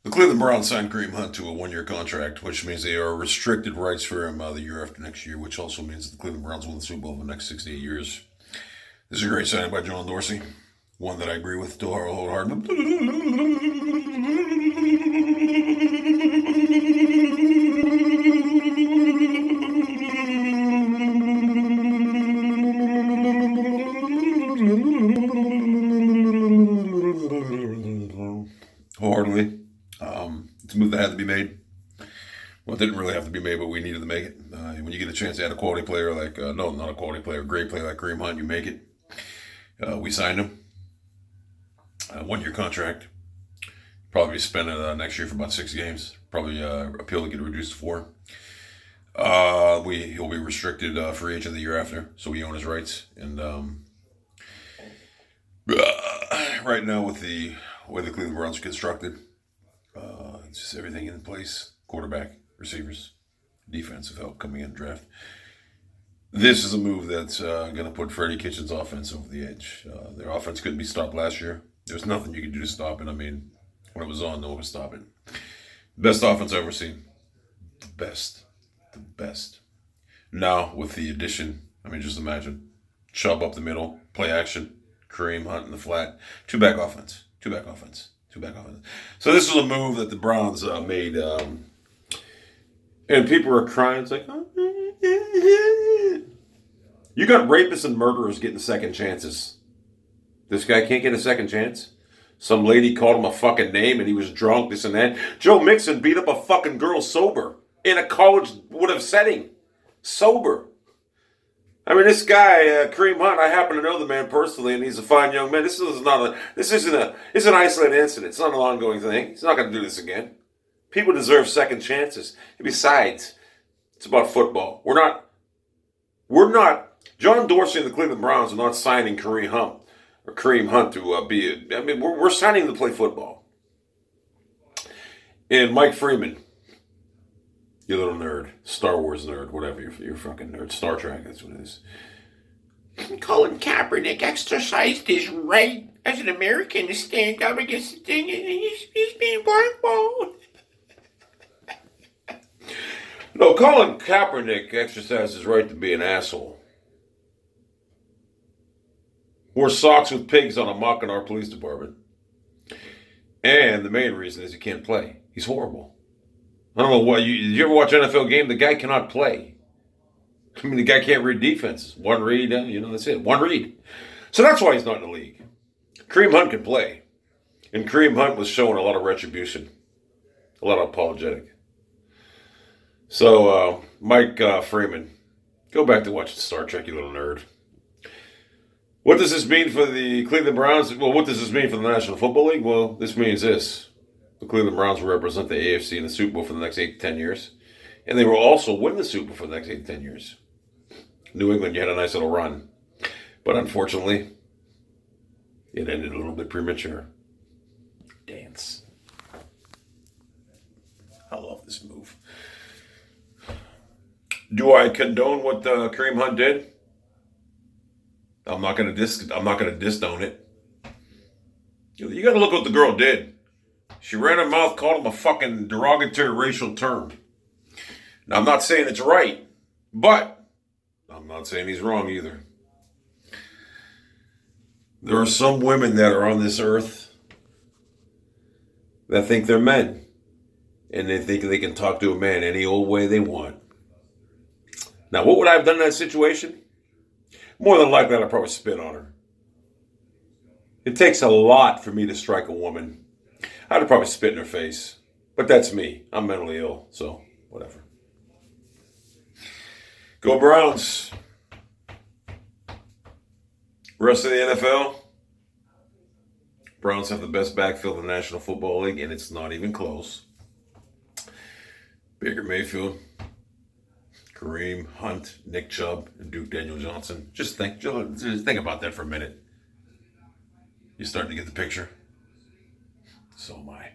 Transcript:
The Cleveland Browns signed Kareem Hunt to a one-year contract, which means they are restricted rights for him the year after next year, which also means the Cleveland Browns win the Super Bowl for the next 68 years. This is a great signing by John Dorsey, one that I agree with wholeheartedly. Wholeheartedly. It's a move that had to be made. Well, it didn't really have to be made, but we needed to make it. When you get a chance to add a quality player like, no, not a quality player, a great player like Kareem Hunt, you make it. We signed him. One-year contract. Probably spend it next year for about 6 games. Probably appeal to get it reduced to 4. He'll be restricted free agent the year after, so we own his rights. And right now, with the way the Cleveland Browns are constructed, it's just everything in place. Quarterback, receivers, defensive help coming in draft. This is a move that's going to put Freddie Kitchens' offense over the edge. Their offense couldn't be stopped last year. There's nothing you could do to stop it. I mean, when it was on, no one could stop it. Best offense I've ever seen. The best. The best. Now, with the addition, I mean, just imagine. Chubb up the middle, play action, Kareem Hunt in the flat. Two-back offense. Two-back offense. Two-back offense. So this was a move that the Browns made. And people are crying. It's like, oh. You got rapists and murderers getting second chances. This guy can't get a second chance. Some lady called him a fucking name and he was drunk, this and that. Joe Mixon beat up a fucking girl sober in a college would have setting. Sober. I mean, this guy, Kareem Hunt, I happen to know the man personally, and he's a fine young man. It's an isolated incident. It's not an ongoing thing. He's not going to do this again. People deserve second chances. And besides, it's about football. We're not, John Dorsey and the Cleveland Browns are not signing Kareem Hunt to we're signing to play football. And Mike Freeman, you little nerd, Star Wars nerd, whatever, you're fucking nerd. Star Trek, that's what it is. Colin Kaepernick exercised his right as an American to stand up against the thing, and he's being blackballed. No, Colin Kaepernick exercised his right to be an asshole. Wore socks with pigs on a mock in our police department. And the main reason is he can't play. He's horrible. I don't know why. Did you ever watch an NFL game? The guy cannot play. I mean, the guy can't read defenses. One read, that's it. One read. So that's why he's not in the league. Kareem Hunt can play. And Kareem Hunt was showing a lot of retribution. A lot of apologetic. So, Mike Freeman, go back to watching Star Trek, you little nerd. What does this mean for the Cleveland Browns? Well, what does this mean for the National Football League? Well, this means this. The Cleveland Browns will represent the AFC in the Super Bowl for the next 8 to 10 years. And they will also win the Super Bowl for the next 8 to 10 years. New England, you had a nice little run. But unfortunately, it ended a little bit premature. Dance. I love this move. Do I condone what Kareem Hunt did? I'm not going to disdone it. You got to look what the girl did. She ran her mouth, called him a fucking derogatory racial term. Now, I'm not saying it's right, but I'm not saying he's wrong either. There are some women that are on this earth that think they're men. And they think they can talk to a man any old way they want. Now, what would I have done in that situation? More than likely, I'd probably spit on her. It takes a lot for me to strike a woman. I'd probably spit in her face. But that's me. I'm mentally ill, so whatever. Go Browns. Rest of the NFL. Browns have the best backfield in the National Football League, and it's not even close. Baker Mayfield, Kareem Hunt, Nick Chubb, and Duke Daniel Johnson. Just think about that for a minute. You're starting to get the picture. So am I.